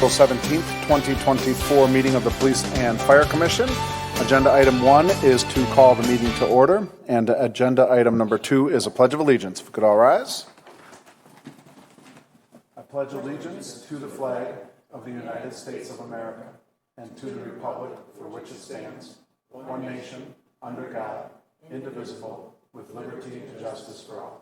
April 17th, 2024 meeting of the Police and Fire Commission. Agenda item 1 is to call the meeting to order, and agenda item number 2 is a Pledge of Allegiance. If we could all rise. I pledge allegiance to the flag of the United States of America and to the republic for which it stands, one nation, under God, indivisible, with liberty and justice for all.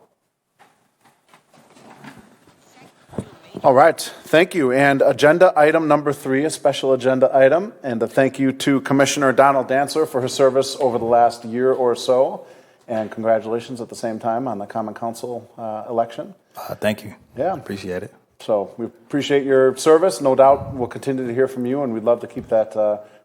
All right, thank you. And agenda item number 3, a special agenda item, and a thank you to Commissioner Donald Dantzler for his service over the last year or so, and congratulations at the same time on the Common Council election. Thank you. Yeah. Appreciate it. So we appreciate your service. No doubt we'll continue to hear from you, and we'd love to keep that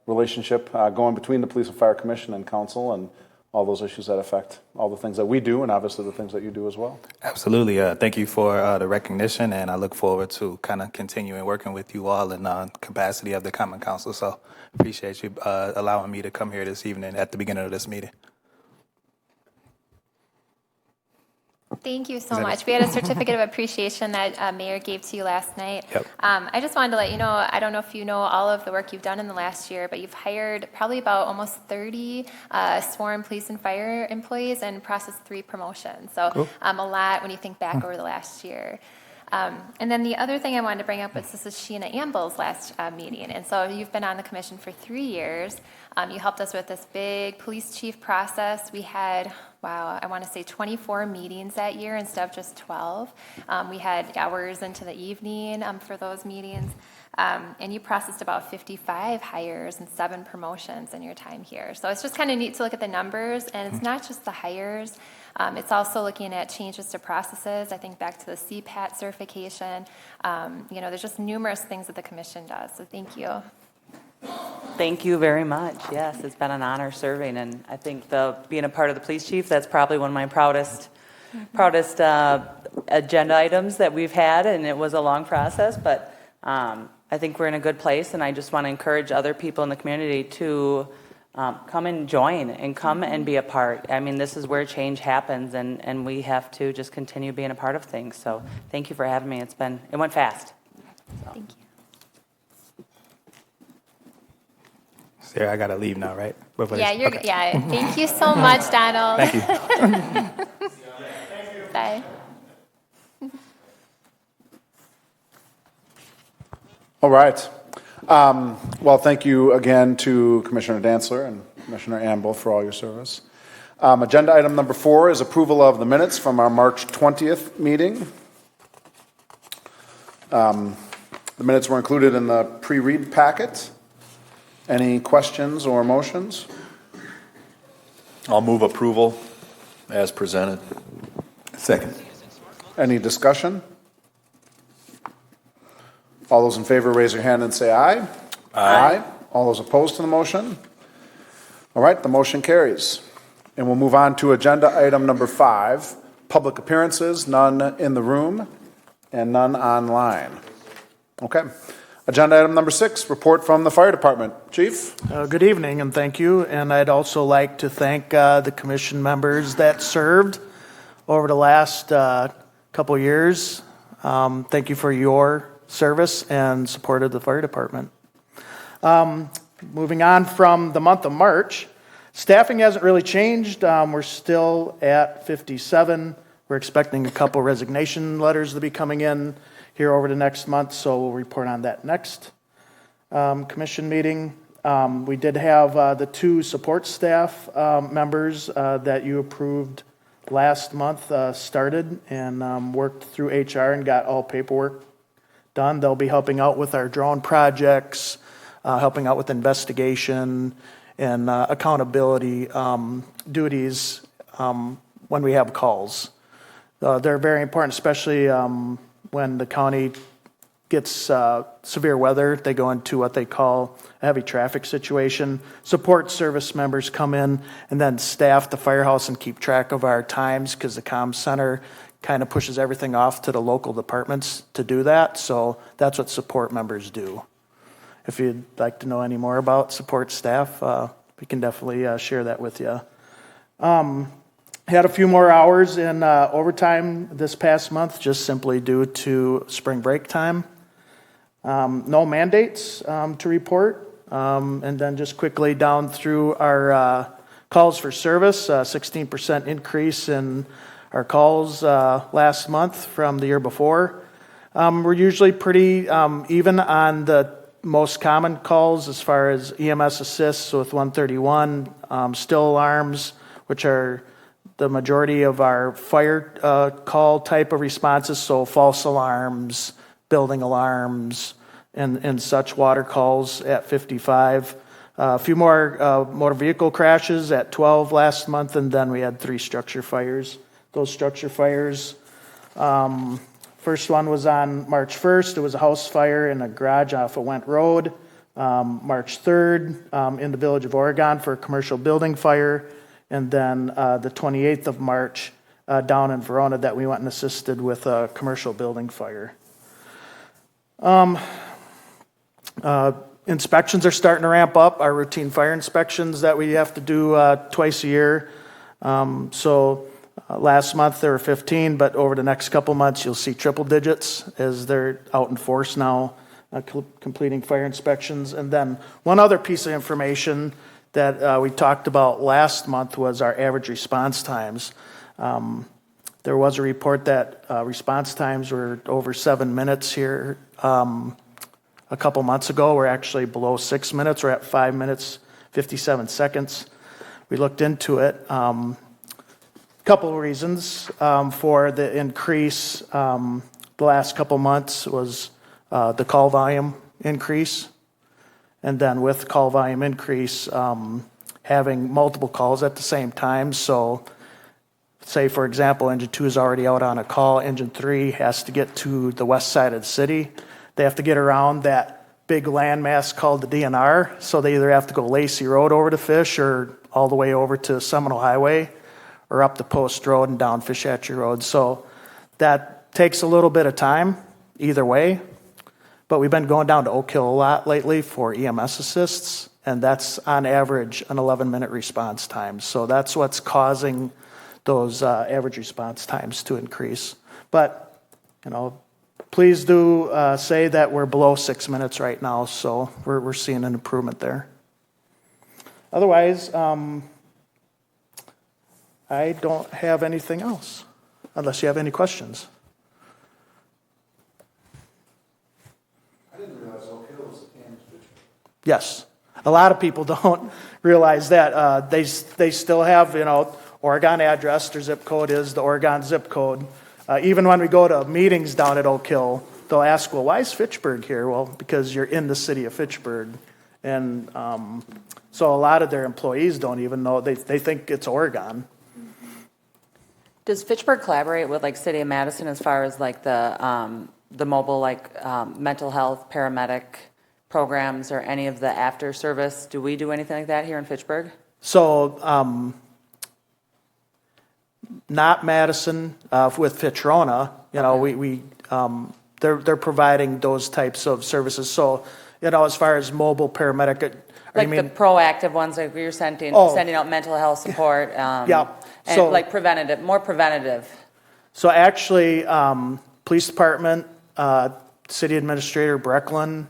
relationship going between the Police and Fire Commission and Council and all those issues that affect all the things that we do and obviously the things that you do as well. Absolutely. Thank you for the recognition, and I look forward to kind of continuing working with you all in capacity of the Common Council. So appreciate you allowing me to come here this evening at the beginning of this meeting. Thank you so much. We had a certificate of appreciation that Mayor gave to you last night. Yep. I just wanted to let you know, I don't know if you know all of the work you've done in the last year, but you've hired probably about almost 30 sworn police and fire employees and processed 3 promotions. So Cool. A lot when you think back over the last year. And then the other thing I wanted to bring up was this is Sheena Amble's last meeting. And so you've been on the commission for 3 years. You helped us with this big police chief process. We had, I want to say 24 meetings that year instead of just 12. We had hours into the evening for those meetings. And you processed about 55 hires and 7 promotions in your time here. So it's just kind of neat to look at the numbers. And it's not just the hires. It's also looking at changes to processes. I think back to the CPAT certification. There's just numerous things that the commission does. So thank you. Thank you very much. Yes, it's been an honor serving, and I think being a part of the police chief, that's probably one of my proudest agenda items that we've had, and it was a long process, but I think we're in a good place, and I just want to encourage other people in the community to come and join and come and be a part. I mean, this is where change happens, and we have to just continue being a part of things. So thank you for having me. It went fast. So. Thank you. Sarah, I got to leave now, right? Yeah, Okay. yeah. Thank you so much, Donald. Thank you. Bye. All right. Well, thank you again to Commissioner Dantzler and Commissioner Amble for all your service. Agenda item number 4 is approval of the minutes from our March 20th meeting. The minutes were included in the pre-read packet. Any questions or motions? I'll move approval as presented. Second. Any discussion? All those in favor, raise your hand and say aye. Aye. All those opposed to the motion? All right, the motion carries. And we'll move on to agenda item number 5, public appearances, none in the room and none online. Okay. Agenda item number 6, report from the fire department. Chief? Good evening, and thank you. And I'd also like to thank the commission members that served over the last couple of years. Thank you for your service and support of the fire department. Moving on from the month of March, staffing hasn't really changed. We're still at 57. We're expecting a couple resignation letters to be coming in here over the next month, so we'll report on that next commission meeting. We did have the 2 support staff members that you approved last month started and worked through HR and got all paperwork done. They'll be helping out with our drone projects, helping out with investigation and accountability duties when we have calls. They're very important, especially when the county gets severe weather. They go into what they call a heavy traffic situation. Support service members come in and then staff the firehouse and keep track of our times because the comm center kind of pushes everything off to the local departments to do that. So that's what support members do. If you'd like to know any more about support staff, we can definitely share that with you. Had a few more hours in overtime this past month, just simply due to spring break time. No mandates to report. And then just quickly down through our calls for service, 16% increase in our calls last month from the year before. We're usually pretty even on the most common calls as far as EMS assists with 131, still alarms, which are the majority of our fire call type of responses, so false alarms, building alarms, and such water calls at 55. A few more motor vehicle crashes at 12 last month, and then we had 3 structure fires. Those structure fires, first one was on March 1st. It was a house fire in a garage off of Went Road. March 3rd in the Village of Oregon for a commercial building fire. And then the 28th of March down in Verona that we went and assisted with a commercial building fire. Inspections are starting to ramp up, our routine fire inspections that we have to do twice a year. Last month there were 15, but over the next couple months you'll see triple digits as they're out in force now, completing fire inspections. And then one other piece of information that we talked about last month was our average response times. There was a report that response times were over 7 minutes here a couple months ago. We're actually below 6 minutes. We're at 5 minutes, 57 seconds. We looked into it. Couple of reasons for the increase the last couple months was the call volume increase. And then with call volume increase, having multiple calls at the same time. So say, for example, Engine 2 is already out on a call. Engine 3 has to get to the west side of the city. They have to get around that big landmass called the DNR. So they either have to go Lacey Road over to Fish or all the way over to Seminole Highway or up the Post Road and down Fishatchee Road. So that takes a little bit of time either way. But we've been going down to Oak Hill a lot lately for EMS assists, and that's on average an 11-minute response time. So that's what's causing those average response times to increase. But, please do say that we're below 6 minutes right now, so we're seeing an improvement there. Otherwise, I don't have anything else, unless you have any questions. I didn't realize Oak Hill was in Fitchburg. Yes. A lot of people don't realize that. They still have, Oregon address. Their zip code is the Oregon zip code. Even when we go to meetings down at Oak Hill, they'll ask, well, why is Fitchburg here? Well, because you're in the city of Fitchburg. And so a lot of their employees don't even know. They think it's Oregon. Does Fitchburg collaborate with City of Madison as far as the mobile mental health paramedic programs or any of the after service? Do we do anything like that here in Fitchburg? So not Madison with Fitrona. They're providing those types of services. So as far as mobile paramedic, the proactive ones, like we were sending out mental health support. Yeah. And So, preventative, more preventative. So actually, police department, city administrator Brecklin,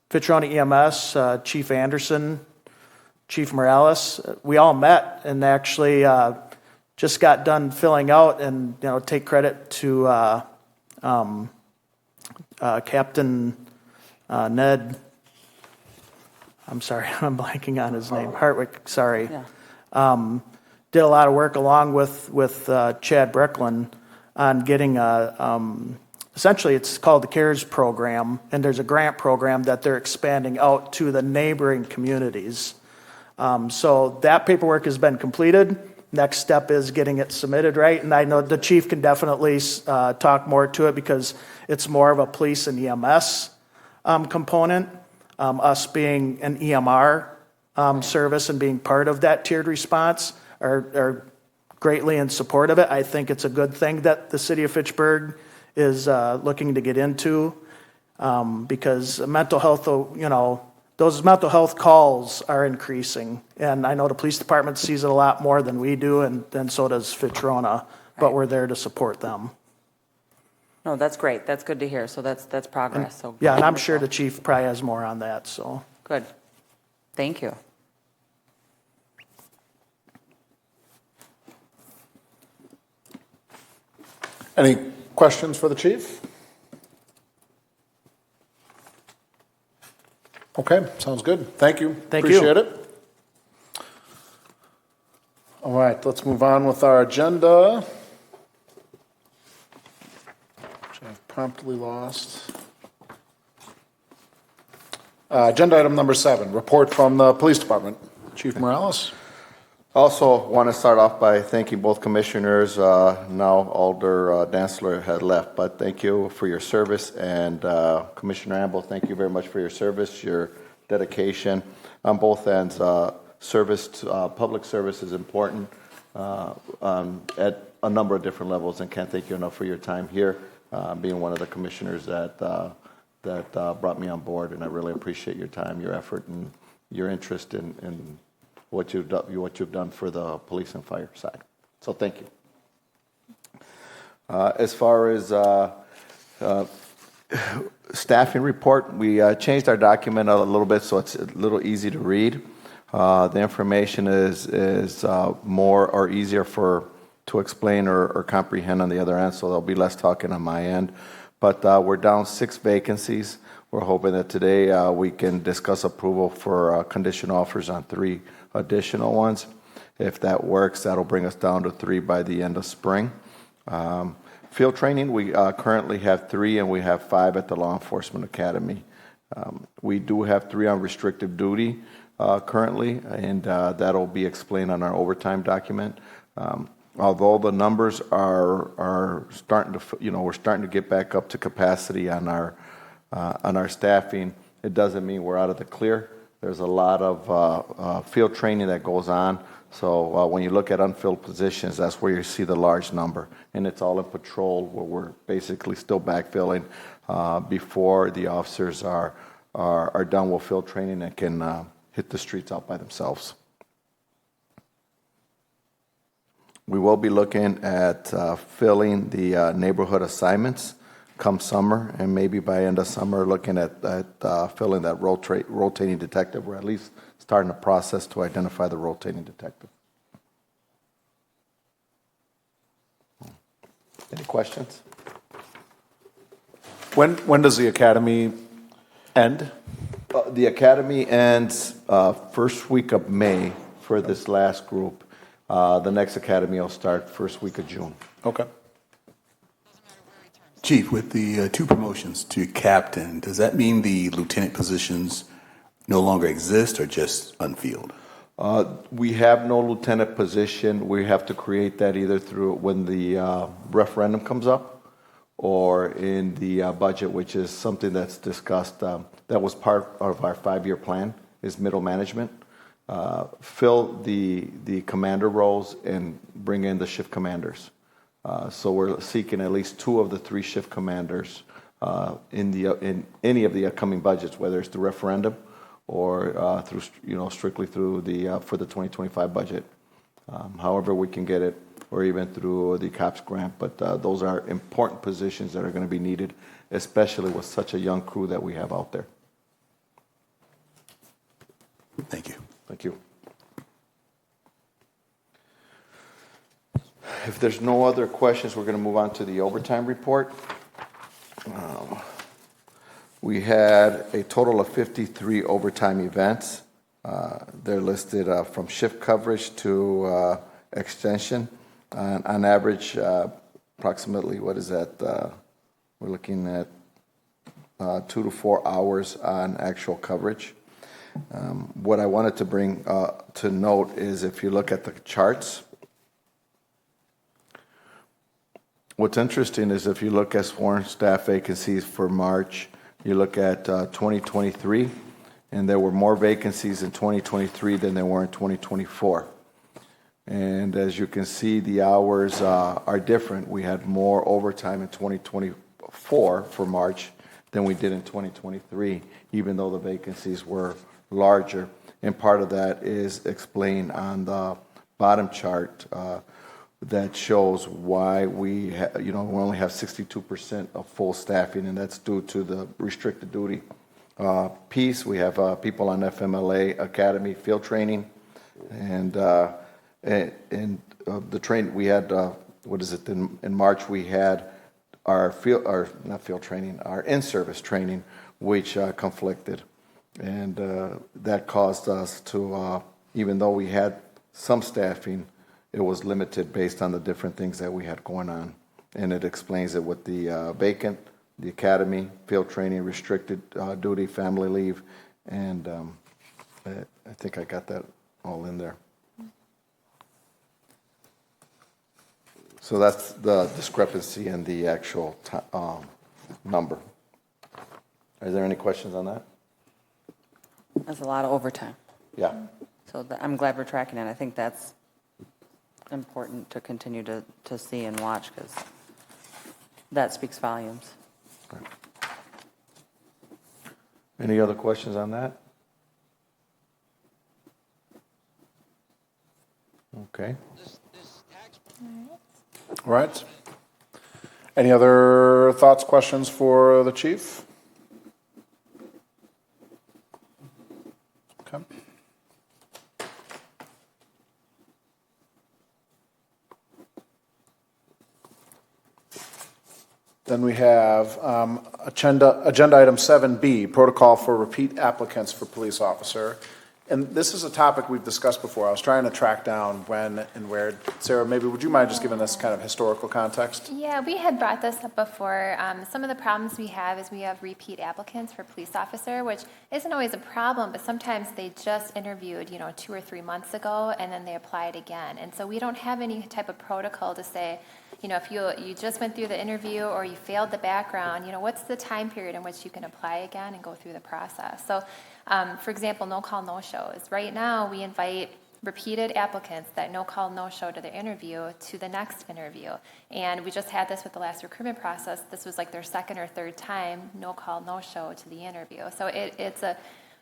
Fitrona EMS, Chief Anderson, Chief Morales, we all met and actually just got done filling out and take credit to Captain Ned. I'm sorry, I'm blanking on his name. Hartwick, sorry. Yeah. Did a lot of work along with Chad Brecklin on getting essentially it's called the CARES program, and there's a grant program that they're expanding out to the neighboring communities. So that paperwork has been completed. Next step is getting it submitted, right? And I know the chief can definitely talk more to it because it's more of a police and EMS component. Us being an EMR service and being part of that tiered response are greatly in support of it. I think it's a good thing that the city of Fitchburg is looking to get into because mental health, those mental health calls are increasing. And I know the police department sees it a lot more than we do, and so does Fitrona, but we're there to support them. No, that's great. That's good to hear. So that's progress. So Yeah, and I'm sure the chief probably has more on that, so. good. Thank you. Any questions for the chief? Okay, sounds good. Thank you. Thank you. Appreciate it. All right, let's move on with our agenda, which I've promptly lost. Agenda item number 7, report from the police department. Chief Morales? Also, want to start off by thanking both commissioners. Now Alder Dantzler had left, but thank you for your service. And Commissioner Amble, thank you very much for your service, your dedication on both ends. Service, public service is important at a number of different levels, and can't thank you enough for your time here, being one of the commissioners that brought me on board. And I really appreciate your time, your effort, and your interest in what you've done for the police and fire side. So thank you. As far as staffing report, we changed our document a little bit so it's a little easy to read. The information is more or easier to explain or comprehend on the other end, so there'll be less talking on my end. But we're down 6 vacancies. We're hoping that today we can discuss approval for conditional offers on 3 additional ones. If that works, that'll bring us down to 3 by the end of spring. Field training, we currently have 3, and we have 5 at the Law Enforcement Academy. We do have 3 on restrictive duty currently, and that'll be explained on our overtime document. Although the numbers are starting to, we're starting to get back up to capacity on our staffing, it doesn't mean we're out of the clear. There's a lot of field training that goes on. So when you look at unfilled positions, that's where you see the large number. And it's all in patrol, where we're basically still backfilling before the officers are done with field training and can hit the streets out by themselves. We will be looking at filling the neighborhood assignments come summer, and maybe by end of summer looking at filling that rotating detective, or at least starting a process to identify the rotating detective. Any questions? When does the academy end? The academy ends first week of May for this last group. The next academy will start first week of June. Okay. Chief, with the 2 promotions to captain, does that mean the lieutenant positions no longer exist or just unfilled? We have no lieutenant position. We have to create that either through when the referendum comes up or in the budget, which is something that's discussed. That was part of our 5-year plan, is middle management. Fill the commander roles and bring in the shift commanders. So we're seeking at least 2 of the 3 shift commanders in any of the upcoming budgets, whether it's the referendum or through strictly through the for the 2025 budget. However we can get it, or even through the COPS grant. But those are important positions that are going to be needed, especially with such a young crew that we have out there. Thank you. Thank you. If there's no other questions, we're going to move on to the overtime report. We had a total of 53 overtime events. They're listed from shift coverage to extension. On average, approximately, what is that? We're looking at 2 to 4 hours on actual coverage. What I wanted to bring to note is if you look at the charts, what's interesting is if you look at sworn staff vacancies for March, you look at 2023, and there were more vacancies in 2023 than there were in 2024. And as you can see, the hours are different. We had more overtime in 2024 for March than we did in 2023, even though the vacancies were larger. And part of that is explained on the bottom chart. that shows why we only have 62% of full staffing, and that's due to the restricted duty piece. We have people on FMLA Academy field training, and the train we had. In March we had our our in-service training, which conflicted, and that caused us to, even though we had some staffing, it was limited based on the different things that we had going on. And it explains it with the vacant, the academy, field training, restricted duty, family leave, and I think I got that all in there. So that's the discrepancy in the actual number. Are there any questions on that? That's a lot of overtime. Yeah. So I'm glad we're tracking it. I think that's important to continue to see and watch, because that speaks volumes. Any other questions on that? Okay. All right. Any other thoughts, questions for the chief? Okay. Then we have agenda item 7B, protocol for repeat applicants for police officer. And this is a topic we've discussed before. I was trying to track down when and where. Sarah, maybe would you mind just giving us kind of historical context? Yeah, we had brought this up before. Some of the problems we have is we have repeat applicants for police officer, which isn't always a problem, but sometimes they just interviewed, 2 or 3 months ago, and then they applied again. And so we don't have any type of protocol to say, if you just went through the interview or you failed the background, what's the time period in which you can apply again and go through the process? So, for example, no-call, no-shows. Right now, we invite repeated applicants that no-call, no-show to the interview to the next interview. And we just had this with the last recruitment process. This was like their second or third time no-call, no-show to the interview. So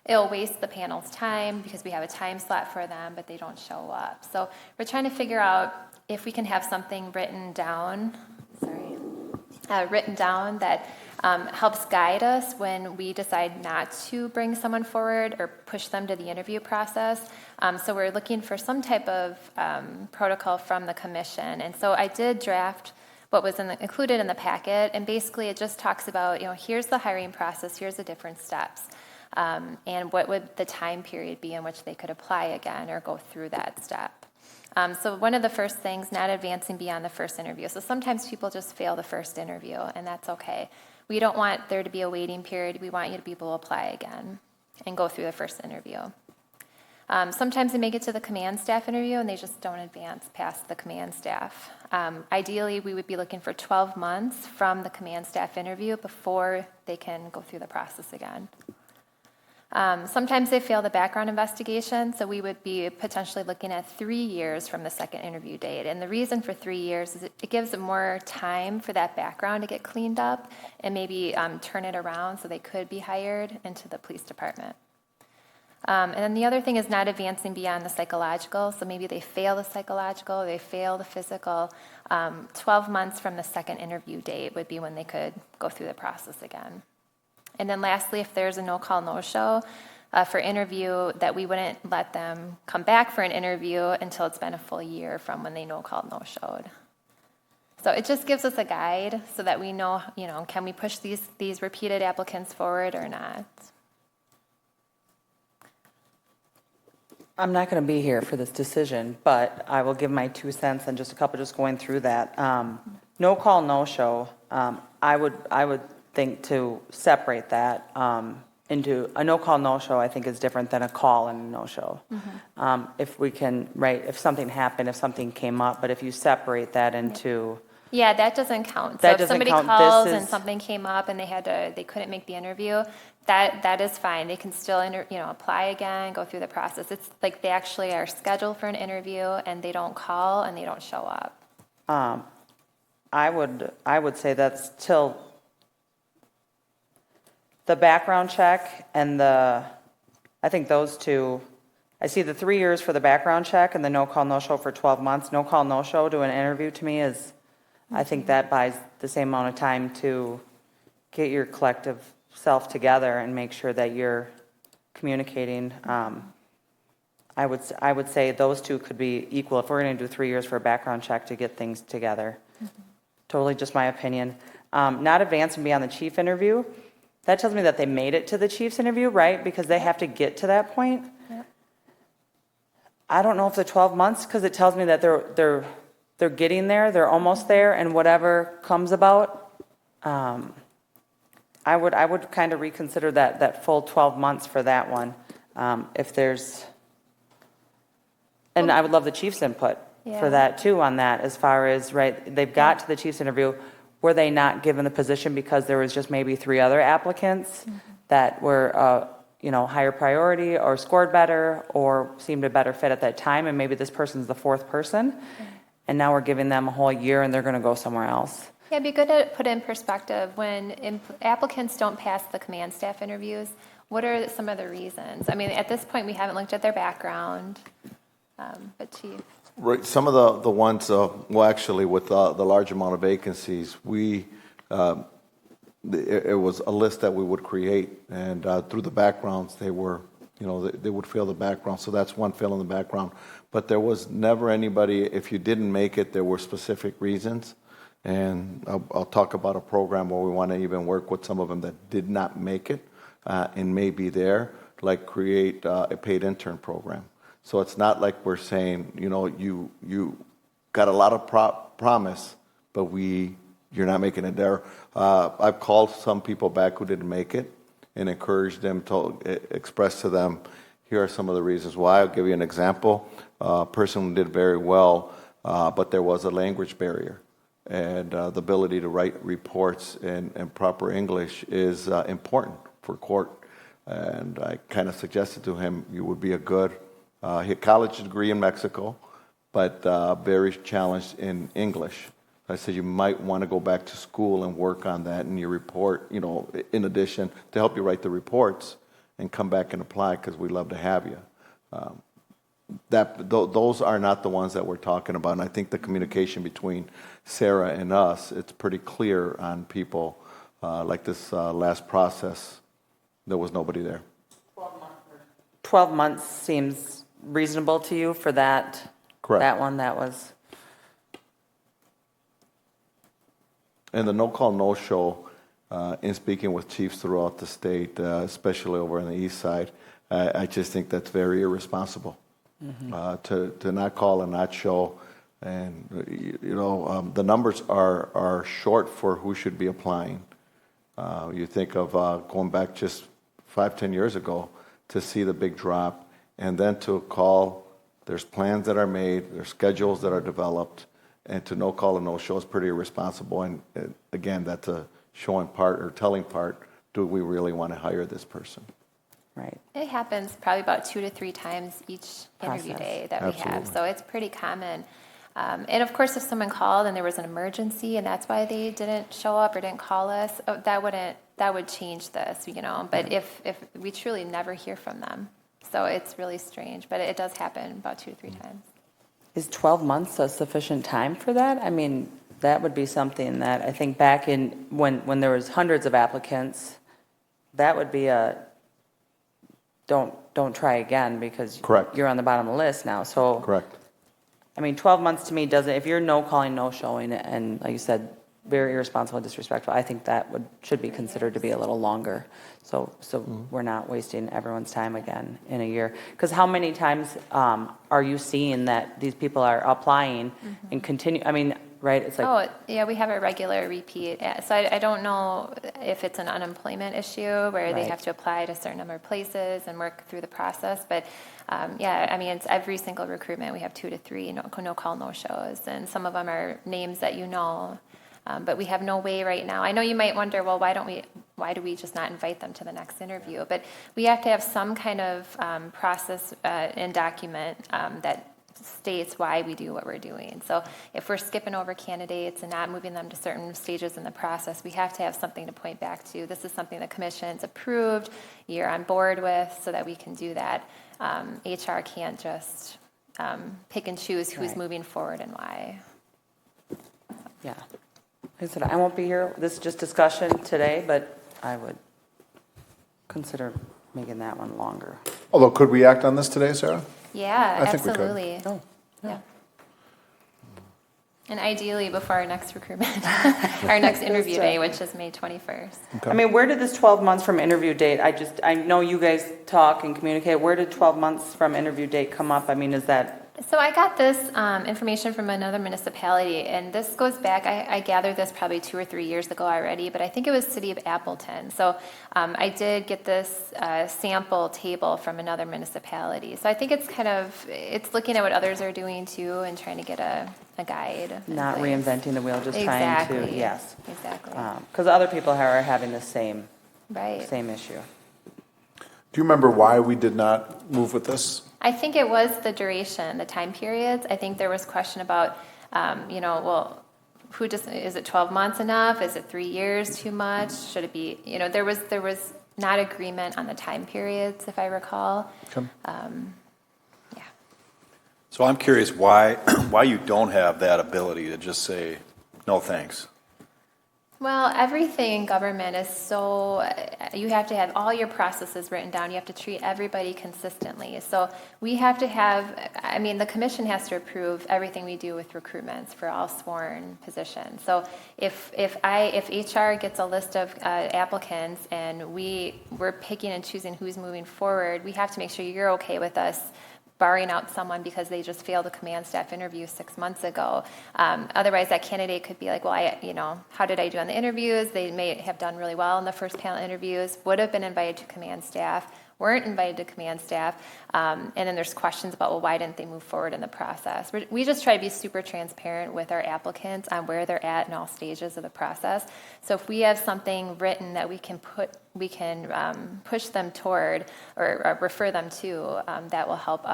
it'll waste the panel's time because we have a time slot for them, but they don't show up. So we're trying to figure out if we can have something written down that helps guide us when we decide not to bring someone forward or push them to the interview process. So we're looking for some type of protocol from the commission. And so I did draft what was included in the packet, and basically it just talks about, here's the hiring process, here's the different steps, and what would the time period be in which they could apply again or go through that step. So one of the first things, not advancing beyond the first interview. So sometimes people just fail the first interview, and that's okay. We don't want there to be a waiting period. We want you to be able to apply again and go through the first interview. Sometimes they make it to the command staff interview, and they just don't advance past the command staff. Ideally, we would be looking for 12 months from the command staff interview before they can go through the process again. Sometimes they fail the background investigation, so we would be potentially looking at 3 years from the second interview date. And the reason for 3 years is it gives them more time for that background to get cleaned up and maybe turn it around so they could be hired into the police department. And then the other thing is not advancing beyond the psychological, so maybe they fail the psychological, they fail the physical. 12 months from the second interview date would be when they could go through the process again. And then lastly, if there's a no-call, no-show for interview, that we wouldn't let them come back for an interview until it's been a full year from when they no-called, no-showed. So it just gives us a guide so that we know, can we push these repeated applicants forward or not? I'm not going to be here for this decision, but I will give my 2 cents and just a couple just going through that. No call, no show. I would think to separate that into a no call, no show. I think is different than a call and a no show. Mm-hmm. If we can, if something happened, if something came up, but if you separate that into. Yeah, that doesn't count. That so if doesn't somebody count. calls and something came up and they couldn't make the interview, that is fine. They can still apply again, go through the process. It's like they actually are scheduled for an interview and they don't call and they don't show up. I would say that's till the background check and I think those two I see the 3 years for the background check and the no call, no show for 12 months. No call, no show to an interview to me is, I think that buys the same amount of time to get your collective self together and make sure that you're communicating. I would say those two could be equal if we're going to do 3 years for a background check to get things together. Totally just my opinion. Not advance and be on the chief interview. That tells me that they made it to the chief's interview, right? Because they have to get to that point. Yep. I don't know if the 12 months, because it tells me that they're getting there, they're almost there, and whatever comes about, I would kind of reconsider that full 12 months for that one. If there's, and I would love the chief's input Yeah. for that too on that, as far as, right, they've got to the chief's interview. Were they not given the position because there was just maybe 3 other applicants that were, higher priority or scored better or seemed a better fit at that time, and maybe this person's the 4th person, and now we're giving them a whole year and they're going to go somewhere else. Yeah, it'd be good to put in perspective when applicants don't pass the command staff interviews, what are some of the reasons? I mean, at this point, we haven't looked at their background, but Chief. Right, some of the ones, actually, with the large amount of vacancies, it was a list that we would create, and through the backgrounds, they were, they would fill the background, so that's one fill in the background. But there was never anybody, if you didn't make it, there were specific reasons, and I'll talk about a program where we want to even work with some of them that did not make it, and may be there, like create a paid intern program. So it's not like we're saying, you got a lot of promise, but you're not making it there. I've called some people back who didn't make it and encouraged them to express to them, here are some of the reasons why. I'll give you an example. A person who did very well, but there was a language barrier. And the ability to write reports in proper English is important for court. And I kind of suggested to him, you would be a good, he had a college degree in Mexico, but very challenged in English. I said, you might want to go back to school and work on that in your report, in addition to help you write the reports and come back and apply, because we'd love to have you. Those are not the ones that we're talking about. And I think the communication between Sarah and us, it's pretty clear on people like this last process. There was nobody there. 12 months seems reasonable to you for that? Correct. That one, that was... And the no-call, no-show, in speaking with chiefs throughout the state, especially over on the east side, I just think that's very irresponsible. To not call and not show. And, the numbers are short for who should be applying. You think of going back just 5-10 years ago to see the big drop, and then to call, there's plans that are made, there's schedules that are developed, and to no call and no show is pretty irresponsible. And again, that's a showing part or telling part, do we really want to hire this person? Right. It happens probably about 2 to 3 times each interview Process. day that we have, Absolutely. so it's pretty common. And of course, if someone called and there was an emergency and that's why they didn't show up or didn't call us, that would change this, But if we truly never hear from them, so it's really strange. But it does happen about 2 to 3 times. Is 12 months a sufficient time for that? I mean, that would be something that I think back in when there was hundreds of applicants, that would be a don't try again because Correct. You're on the bottom of the list now. So Correct. I mean, 12 months to me doesn't, if you're no calling, no showing, and like you said, very irresponsible and disrespectful, I think that should be considered to be a little longer. So we're not wasting everyone's time again in a year. Because how many times are you seeing that these people are applying and continue, I mean, right, it's like. Oh, yeah, we have a regular repeat. So I don't know if it's an unemployment issue where they Right. have to apply to a certain number of places and work through the process. But yeah, I mean, it's every single recruitment. We have 2 to 3 no call, no shows. And some of them are names that but we have no way right now. I know you might wonder, well, why do we just not invite them to the next interview? But we have to have some kind of process and document that states why we do what we're doing. So if we're skipping over candidates and not moving them to certain stages in the process, we have to have something to point back to. This is something the commission's approved, you're on board with, so that we can do that. HR can't just pick and choose who's Right. moving forward and why. Yeah. Like I said, I won't be here. This is just discussion today, but I would consider making that one longer. Although, could we act on this today, Sarah? Yeah, I think we could. absolutely. Oh, Yeah. And ideally before our next recruitment, our next interview day, which is May 21st. I mean, where did this 12 months from interview date, I know you guys talk and communicate, where did 12 months from interview date come up? I mean, is that, So I got this information from another municipality, and this goes back, I gathered this probably 2 or 3 years ago already, but I think it was City of Appleton. So I did get this sample table from another municipality. So I think it's it's looking at what others are doing too and trying to get a guide. in not place. reinventing the wheel, just trying to, Exactly. yes. Exactly. Because other people are having the same Right. issue. Do you remember why we did not move with this? I think it was the duration, the time periods. I think there was question about, well, is it 12 months enough? Is it 3 years too much? Should it be, there was not agreement on the time periods, if I recall. Okay. Yeah. So I'm curious why you don't have that ability to just say, no, thanks. Well, everything in government is you have to have all your processes written down. You have to treat everybody consistently. So we have to the commission has to approve everything we do with recruitments for all sworn positions. So if HR gets a list of applicants and we're picking and choosing who's moving forward, we have to make sure you're okay with us barring out someone because they just failed a command staff interview 6 months ago. Otherwise, that candidate could be like, well, how did I do on the interviews? They may have done really well in the first panel interviews, would have been invited to command staff, weren't invited to command staff, and then there's questions about, well, why didn't they move forward in the process? We just try to be super transparent with our applicants on where they're at in all stages of the process. So if we have something written that we can push them toward or refer them to, that will help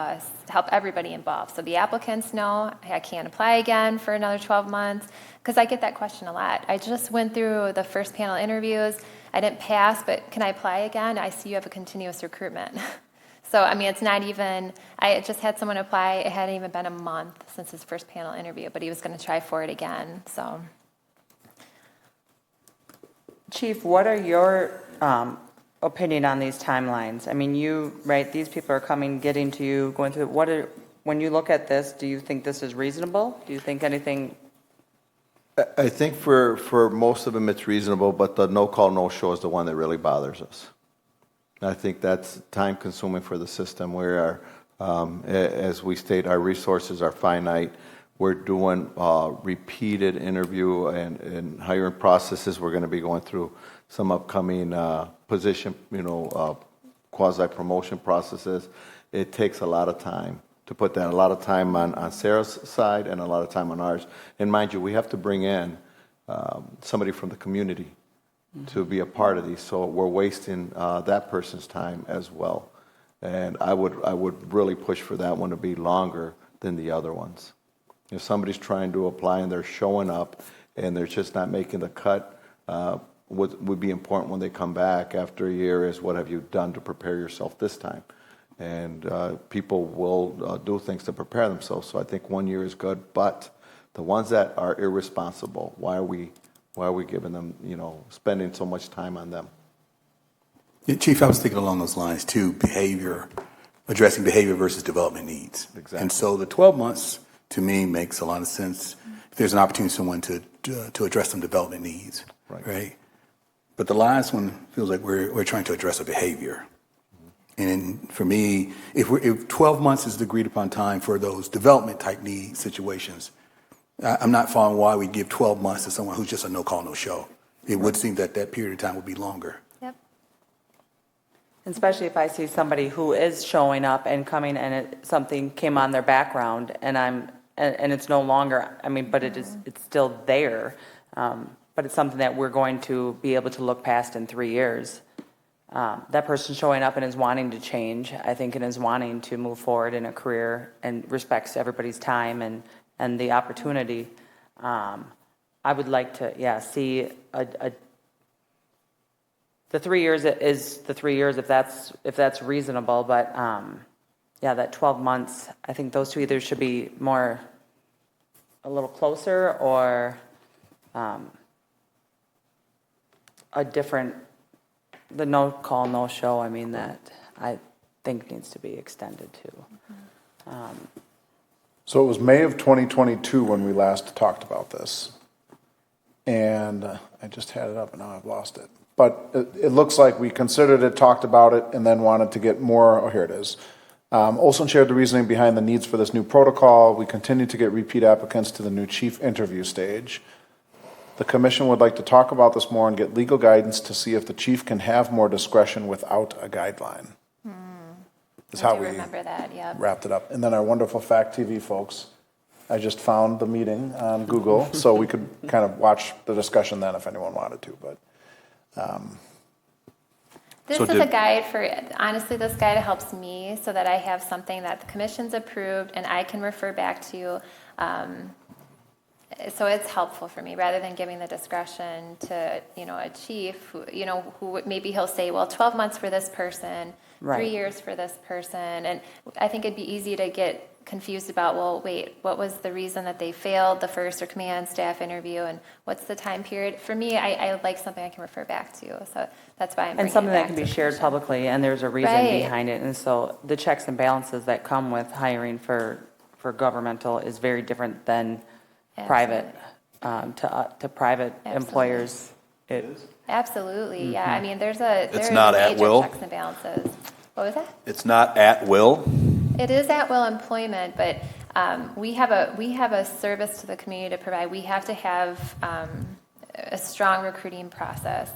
everybody involved. So the applicants know I can't apply again for another 12 months, because I get that question a lot. I just went through the first panel interviews. I didn't pass, but can I apply again? I see you have a continuous recruitment. So, it's not even, I just had someone apply, it hadn't even been a month since his first panel interview, but he was going to try for it again, so. Chief, what are your opinion on these timelines? I mean, these people are coming, getting to you, going through, when you look at this, do you think this is reasonable? Do you think anything? I think for most of them it's reasonable, but the no call, no show is the one that really bothers us. I think that's time consuming for the system. We are, as we state, our resources are finite. We're doing repeated interview and hiring processes. We're going to be going through some upcoming position, quasi-promotion processes. It takes a lot of time to put that, a lot of time on Sarah's side and a lot of time on ours. And mind you, we have to bring in somebody from the community to be a part of these, so we're wasting that person's time as well. And I would really push for that one to be longer than the other ones. If somebody's trying to apply and they're showing up and they're just not making the cut, what would be important when they come back after a year is what have you done to prepare yourself this time? And people will do things to prepare themselves. So I think 1 year is good, but the ones that are irresponsible, why are we giving them, spending so much time on them? Yeah, Chief, I was thinking along those lines too, addressing behavior versus development needs. Exactly. And so the 12 months to me makes a lot of sense if there's an opportunity for someone to address some development needs, right? But the last one feels like we're trying to address a behavior. And for me, if 12 months is the agreed upon time for those development type need situations, I'm not following why we give 12 months to someone who's just a no call, no show. It would seem that period of time would be longer. Yep. Especially if I see somebody who is showing up and coming and something came on their background and it's no longer, but it's still there. But it's something that we're going to be able to look past in 3 years. that person showing up and is wanting to change, I think, and is wanting to move forward in a career and respects everybody's time and the opportunity. I would like to, see the 3 years is the 3 years if that's reasonable, but that 12 months, I think those two either should be more a little closer or a different, the no call, no show, I mean, that I think needs to be extended to. So it was May of 2022 when we last talked about this. And I just had it up and now I've lost it. But it looks like we considered it, talked about it, and then wanted to get more. Oh, here it is. Olson shared the reasoning behind the needs for this new protocol. We continue to get repeat applicants to the new chief interview stage. The commission would like to talk about this more and get legal guidance to see if the chief can have more discretion without a guideline. That's I how do we remember that, yeah. wrapped it up. And then our wonderful Fact TV folks, I just found the meeting on Google, so we could kind of watch the discussion then if anyone wanted to. But This is a guide for, honestly, this guide helps me so that I have something that the commission's approved and I can refer back to. So it's helpful for me rather than giving the discretion to, a chief who maybe he'll say, well, 12 months for this person, Right. 3 years for this person. And I think it'd be easy to get confused about, well, wait, what was the reason that they failed the first or command staff interview and what's the time period? For me, I like something I can refer back to. So that's why I'm bringing And something it that back can to be the shared commission. publicly, and there's a reason Right. behind it. And so the checks and balances that come with hiring for governmental is very different than private, to private employers. It is? Absolutely, yeah. Mm-hmm. I mean, there's not at major will? checks and balances. What was that? It's not at will? It is at will employment, but we have a service to the community to provide. We have to have a strong recruiting process.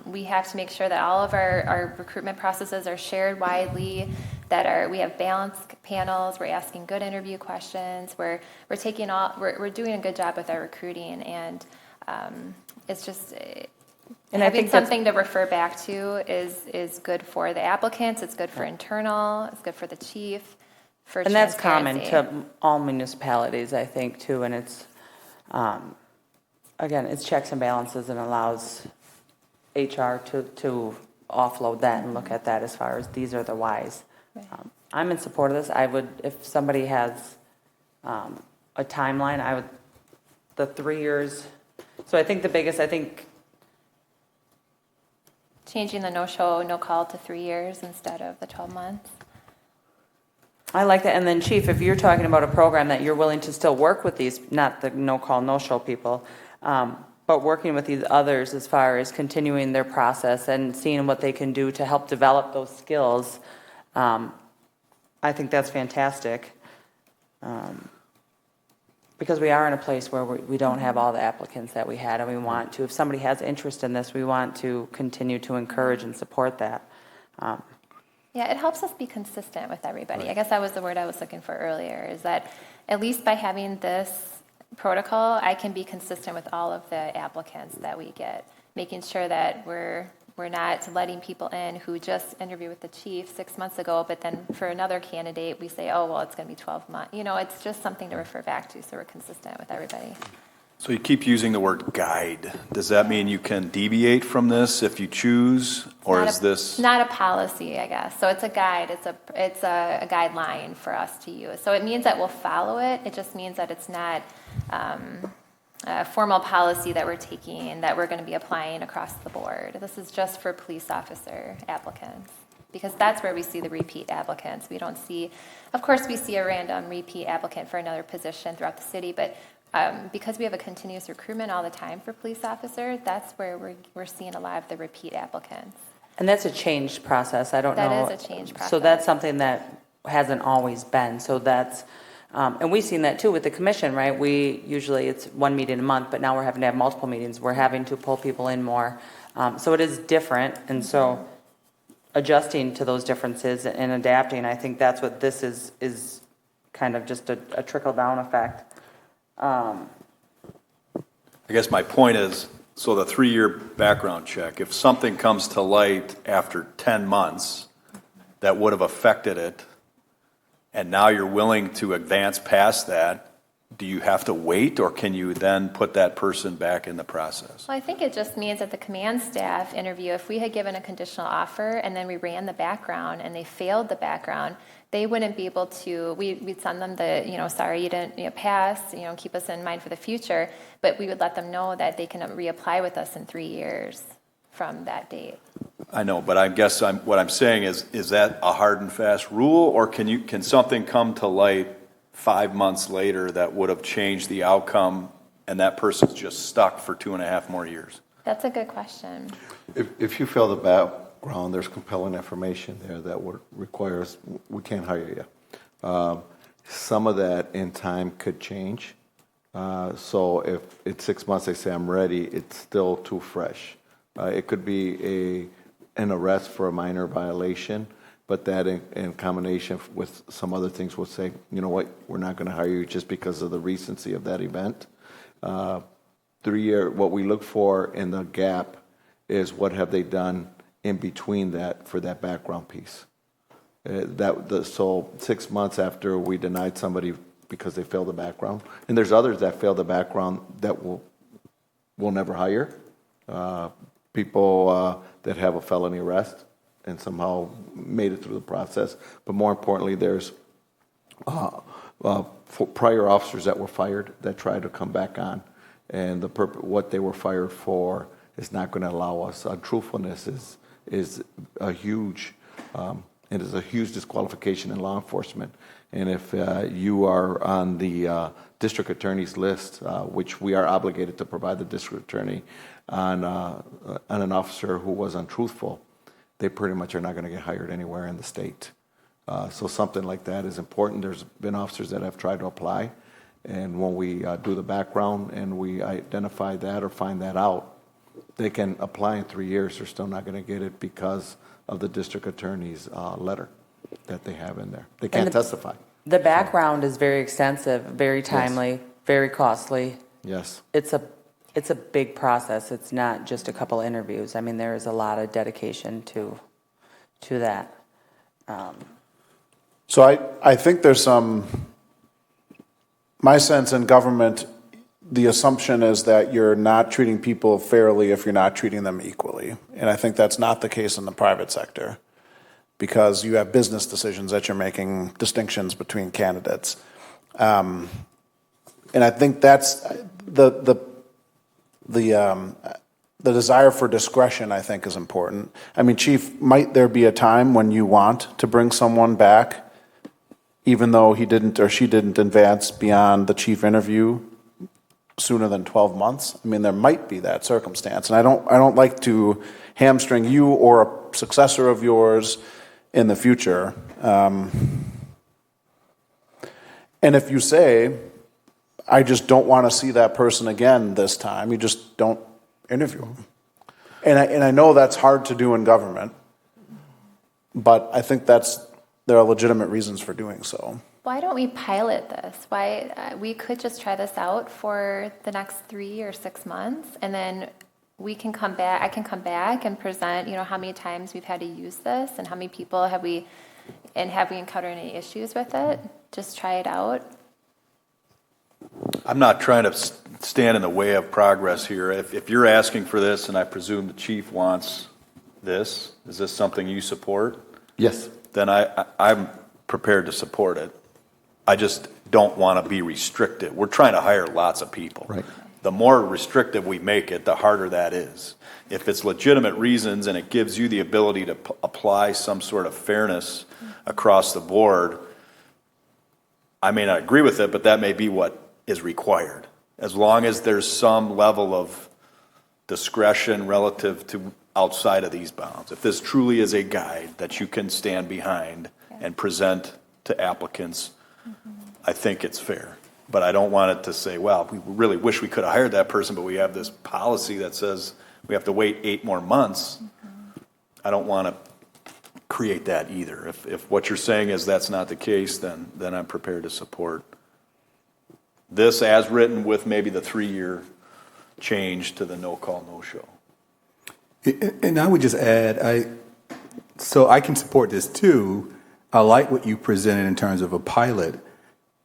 We have to make sure that all of our recruitment processes are shared widely. We have balanced panels. We're asking good interview questions. We're doing a good job with our recruiting, and it's just. And I having think that's- something to refer back to is good for the applicants. It's good for internal. It's good for the chief. For And that's common transparency. to all municipalities, I think, too. And it's, again, it's checks and balances and allows HR to offload that and look at that as far as these are the whys. Right. I'm in support of this. I would, if somebody has a timeline, the 3 years. So I think Changing the no-show, no-call to 3 years instead of the 12 months. I like that. And then, Chief, if you're talking about a program that you're willing to still work with these, not the no-call, no-show people, but working with these others as far as continuing their process and seeing what they can do to help develop those skills, I think that's fantastic. Because we are in a place where we don't have all the applicants that we had, and we want to, if somebody has interest in this, we want to continue to encourage and support that. Yeah, it helps us be consistent with everybody. I guess that was the word I was looking for earlier, is that at least by having this protocol, I can be consistent with all of the applicants that we get, making sure that we're not letting people in who just interviewed with the chief 6 months ago, but then for another candidate, we say, oh, well, it's going to be 12 months. It's just something to refer back to, so we're consistent with everybody. So you keep using the word guide. Does that mean you can deviate from this if you choose, or is this? Not a policy, I guess. So it's a guide. It's a guideline for us to use. So it means that we'll follow it. It just means that it's not a formal policy that we're taking and that we're going to be applying across the board. This is just for police officer applicants, because that's where we see the repeat applicants. We don't see, of course, we see a random repeat applicant for another position throughout the city, but because we have a continuous recruitment all the time for police officers, that's where we're seeing a lot of the repeat applicants. And that's a changed process. I don't know. That is a changed process. So that's something that hasn't always been. So that's, and we've seen that too with the commission, right? Usually it's one meeting a month, but now we're having to have multiple meetings. We're having to pull people in more. So it is different. And so adjusting to those differences and adapting, I think that's what this is kind of just a trickle down effect. I guess my point is, So the 3-year background check, if something comes to light after 10 months that would have affected it, and now you're willing to advance past that, do you have to wait, or can you then put that person back in the process? Well, I think it just means that the command staff interview, if we had given a conditional offer and then we ran the background and they failed the background, they wouldn't be able to, we'd send them the, sorry, you didn't pass, keep us in mind for the future, but we would let them know that they can reapply with us in 3 years from that date. I know, but I guess what I'm saying is that a hard and fast rule, or can something come to light 5 months later that would have changed the outcome, and that person's just stuck for 2.5 more years? That's a good question. If you fail the background, there's compelling information there that would require us, we can't hire you. Some of that in time could change. So if it's 6 months, they say, I'm ready, it's still too fresh. It could be an arrest for a minor violation, but that in combination with some other things will say, you know what, we're not going to hire you just because of the recency of that event. 3 year, what we look for in the gap is what have they done in between that for that background piece. So 6 months after we denied somebody because they failed the background, and there's others that fail the background that we'll never hire. People that have a felony arrest and somehow made it through the process. But more importantly, there's prior officers that were fired that tried to come back on. And what they were fired for is not going to allow us. Truthfulness is a huge disqualification in law enforcement. And if you are on the district attorney's list, which we are obligated to provide the district attorney on an officer who was untruthful, they pretty much are not going to get hired anywhere in the state. So something like that is important. There's been officers that have tried to apply, and when we do the background and we identify that or find that out, they can apply in 3 years. They're still not going to get it because of the district attorney's letter that they have in there. They can't testify. The background is very extensive, very timely, very costly. Yes. It's a big process. It's not just a couple interviews. I mean, there is a lot of dedication to that. So I think there's my sense in government, the assumption is that you're not treating people fairly if you're not treating them equally. And I think that's not the case in the private sector, because you have business decisions that you're making distinctions between candidates. And I think that's the desire for discretion, I think, is important. I mean, Chief, might there be a time when you want to bring someone back even though he didn't or she didn't advance beyond the chief interview sooner than 12 months? I mean, there might be that circumstance. And I don't like to hamstring you or a successor of yours in the future. And if you say, I just don't want to see that person again this time, you just don't interview them. And I know that's hard to do in government, but I think there are legitimate reasons for doing so. Why don't we pilot this? We could just try this out for the next 3 or 6 months, and then we can come back. I can come back and present, how many times we've had to use this, and how many people have we encountered any issues with it? Just try it out. I'm not trying to stand in the way of progress here. If you're asking for this, and I presume the chief wants this, is this something you support? Yes. Then I'm prepared to support it. I just don't want to be restricted. We're trying to hire lots of people. Right. The more restrictive we make it, the harder that is. If it's legitimate reasons and it gives you the ability to apply some sort of fairness across the board, I may not agree with it, but that may be what is required. As long as there's some level of discretion relative to outside of these bounds. If this truly is a guide that you can stand behind and present to applicants, I think it's fair. But I don't want it to say, well, we really wish we could have hired that person, but we have this policy that says we have to wait 8 more months. I don't want to create that either. If what you're saying is that's not the case, then I'm prepared to support this as written with maybe the 3-year change to the no call, no show. And I would just add, so I can support this too. I like what you presented in terms of a pilot.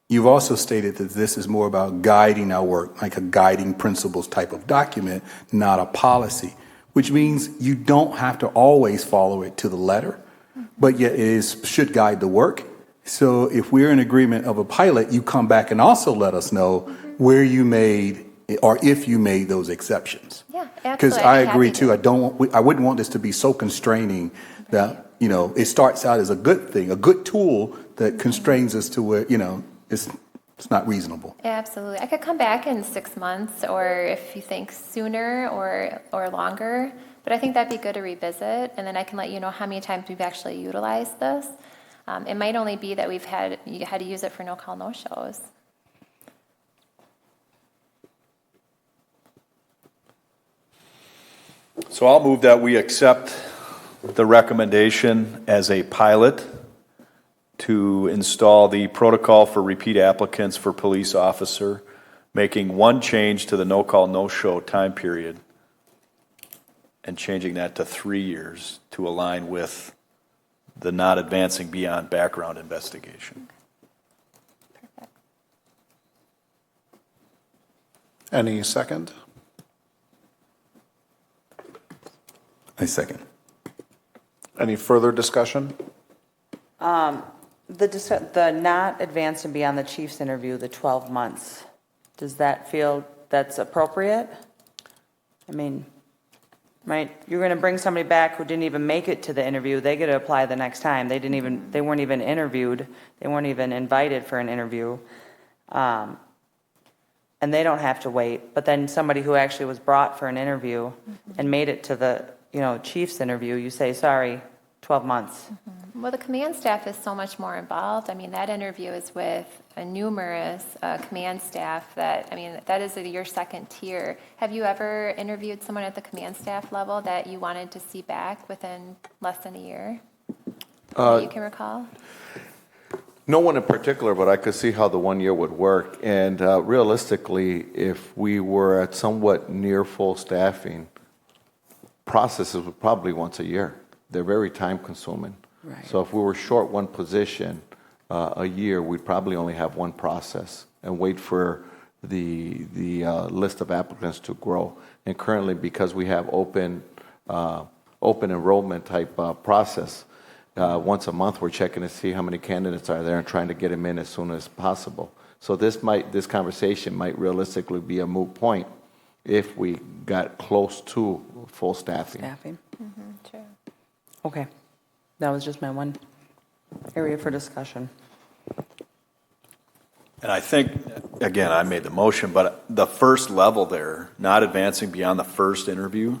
You've also stated that this is more about guiding our work, like a guiding principles type of document, not a policy, which means you don't have to always follow it to the letter, but yet should guide the work. So if we're in agreement of a pilot, you come back and also let us know where you made or if you made those exceptions. Yeah, Because absolutely. I I'd be agree happy too. to. I wouldn't want this to be so constraining that, it starts out as a good thing, a good tool that constrains us to where, it's not reasonable. Absolutely. I could come back in 6 months, or if you think sooner or longer, but I think that'd be good to revisit, and then I can let you know how many times we've actually utilized this. It might only be that you had to use it for no call, no shows. So I'll move that we accept the recommendation as a pilot to install the protocol for repeat applicants for police officer, making one change to the no call, no show time period and changing that to 3 years to align with the not advancing beyond background investigation. Perfect. Any second? I second. Any further discussion? The not advancing beyond the chief's interview, the 12 months, does that feel that's appropriate? I mean, right, you're going to bring somebody back who didn't even make it to the interview, they get to apply the next time. They weren't even interviewed, they weren't even invited for an interview. And they don't have to wait, but then somebody who actually was brought for an interview and made it to the, chief's interview, you say, sorry, 12 months. Well, the command staff is so much more involved. I mean, that interview is with a numerous command staff that is your second tier. Have you ever interviewed someone at the command staff level that you wanted to see back within less than a year? That you can recall? No one in particular, but I could see how the 1 year would work. And realistically, if we were at somewhat near full staffing, processes would probably once a year. They're very time consuming. Right. So if we were short one position a year, we'd probably only have one process and wait for the list of applicants to grow. And currently, because we have open enrollment type process, once a month we're checking to see how many candidates are there and trying to get them in as soon as possible. So this conversation might realistically be a moot point if we got close to full staffing. True. Okay. That was just my one area for discussion. And I think, again, I made the motion, but the first level there, not advancing beyond the first interview,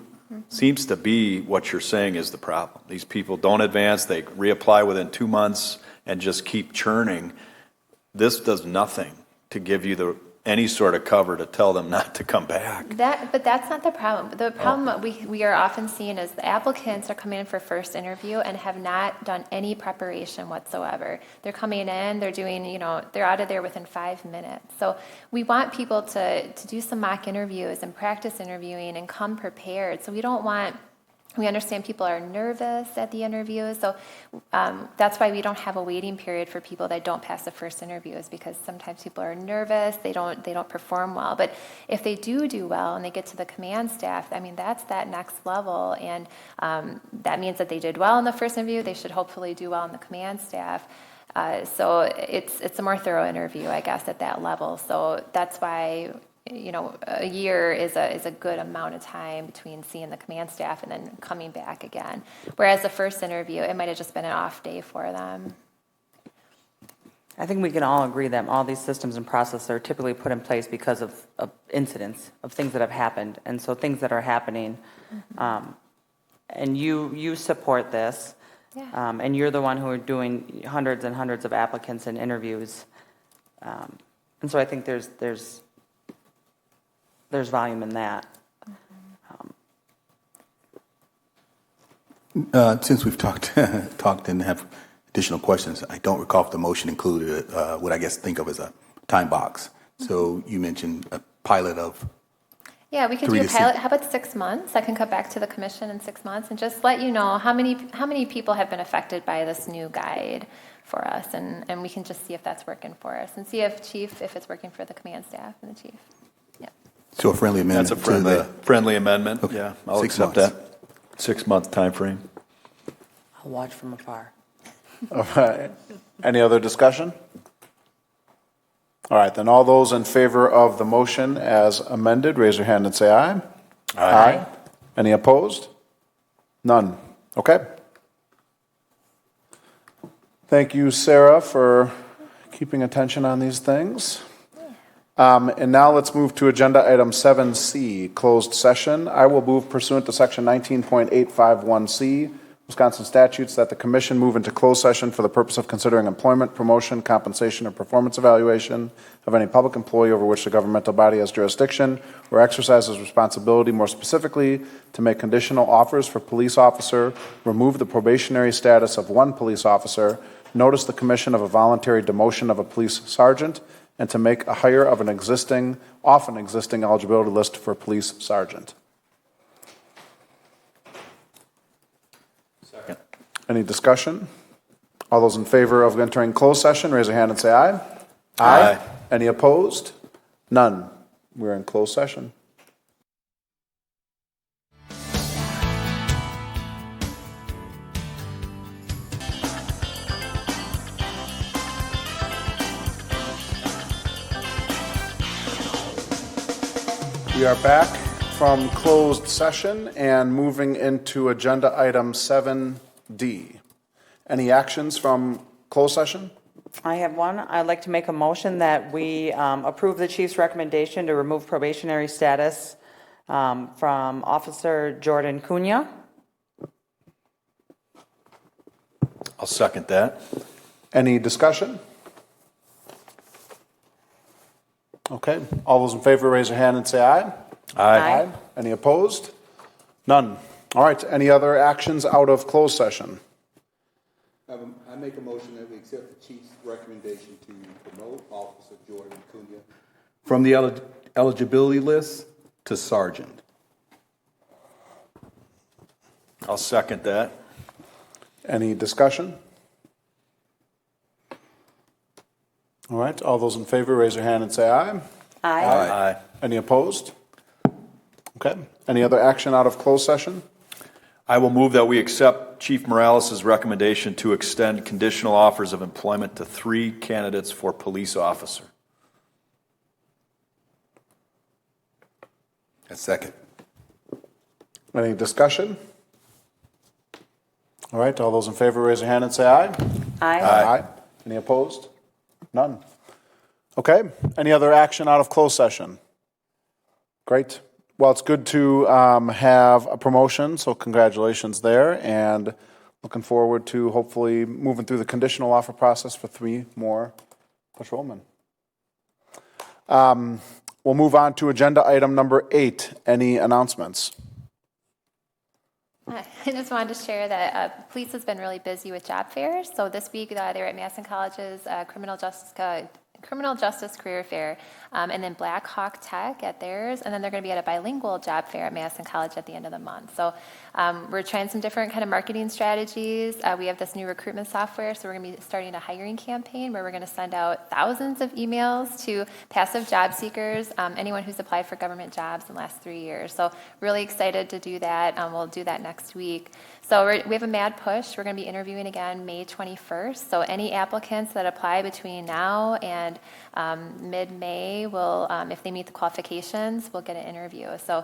seems to be what you're saying is the problem. These people don't advance, they reapply within 2 months and just keep churning. This does nothing to give you any sort of cover to tell them not to come back. But that's not the problem. The problem we are often seeing is the applicants are coming in for first interview and have not done any preparation whatsoever. They're coming in, they're doing, they're out of there within 5 minutes. So we want people to do some mock interviews and practice interviewing and come prepared. So we understand people are nervous at the interview, so that's why we don't have a waiting period for people that don't pass the first interview, is because sometimes people are nervous, they don't perform well. But if they do well and they get to the command staff, that's that next level, and that means that they did well in the first interview. They should hopefully do well in the command staff. So it's a more thorough interview, I guess, at that level. So that's why a year is a good amount of time between seeing the command staff and then coming back again. Whereas the first interview, it might have just been an off day for them. I think we can all agree that all these systems and processes are typically put in place because of incidents, of things that have happened. And so things that are happening, and you support this, and you're the one who are doing hundreds and hundreds of applicants and interviews. And so I think there's volume in that. Since we've talked and have additional questions, I don't recall if the motion included what I guess think of as a time box. So you mentioned a pilot of. Yeah, we could 3 do a to pilot. 6. How about 6 months? I can come back to the commission in 6 months and just let you know how many people have been affected by this new guide for us, and we can just see if that's working for us and see if it's working for the command staff and the chief. Yeah. So a friendly amendment. That's a friendly amendment. Okay. Yeah, I'll 6 accept months. that. 6-month time frame. I'll watch from afar. All right. Any other discussion? All right, then all those in favor of the motion as amended, raise your hand and say aye. Aye. Any opposed? None. Okay. Thank you, Sarah, for keeping attention on these things. And now let's move to agenda item 7C, closed session. I will move pursuant to section 19.851C, Wisconsin statutes, that the commission move into closed session for the purpose of considering employment, promotion, compensation, or performance evaluation of any public employee over which the governmental body has jurisdiction or exercises responsibility, more specifically, to make conditional offers for police officer, remove the probationary status of one police officer, notice the commission of a voluntary demotion of a police sergeant, and to make a hire of an existing eligibility list for police sergeant. Second. Any discussion? All those in favor of entering closed session, raise a hand and say aye. Aye. Any opposed? None. We're in closed session. We are back from closed session and moving into agenda item 7D. Any actions from closed session? I have one. I'd like to make a motion that we approve the chief's recommendation to remove probationary status from Officer Jordan Cunha. I'll second that. Any discussion? Okay. All those in favor, raise your hand and say aye. Aye. Any opposed? None. All right. Any other actions out of closed session? I make a motion that we accept the chief's recommendation to promote Officer Jordan Cunha From the eligibility list to sergeant. I'll second that. Any discussion? All right. All those in favor, raise your hand and say aye. Aye. Aye. Any opposed? Okay. Any other action out of closed session? I will move that we accept Chief Morales' recommendation to extend conditional offers of employment to 3 candidates for police officer. A second. Any discussion? All right. All those in favor, raise your hand and say aye. Aye. Any opposed? None. Okay. Any other action out of closed session? Great. Well, it's good to have a promotion, so congratulations there, and looking forward to hopefully moving through the conditional offer process for 3 more patrolmen. We'll move on to agenda item number 8. Any announcements? I just wanted to share that police has been really busy with job fairs. So this week they were at Madison College's criminal justice career fair, and then Black Hawk Tech at theirs, and then they're going to be at a bilingual job fair at Madison College at the end of the month. So we're trying some different kind of marketing strategies. We have this new recruitment software, so we're going to be starting a hiring campaign where we're going to send out thousands of emails to passive job seekers, anyone who's applied for government jobs in the last 3 years. So really excited to do that. We'll do that next week. So we have a mad push. We're going to be interviewing again May 21st. So any applicants that apply between now and mid-May will, if they meet the qualifications, will get an interview. So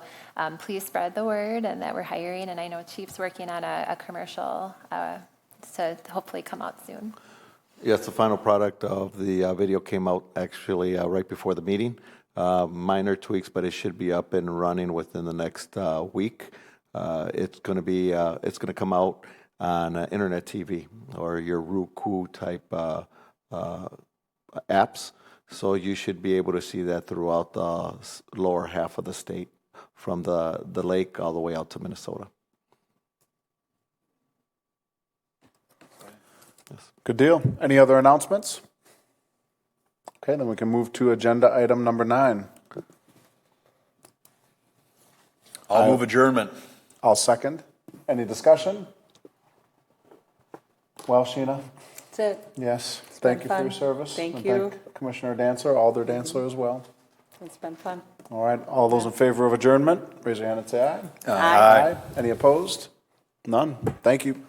please spread the word and that we're hiring. And I know Chief's working on a commercial to hopefully come out soon. Yes, the final product of the video came out actually right before the meeting. Minor tweaks, but it should be up and running within the next week. It's going to come out on internet TV or your Roku type apps. So you should be able to see that throughout the lower half of the state, from the lake all the way out to Minnesota. Good deal. Any other announcements? Okay, then we can move to agenda item number 9. I'll move adjournment. I'll second. Any discussion? Well, Sheena? That's it. Yes. It's Thank been you for your fun. service. Thank And you. thank Commissioner Dancer, Alder Dancer as well. It's been fun. All right, all those in favor of adjournment, raise your hand and say aye. Aye. Any opposed? None. Thank you.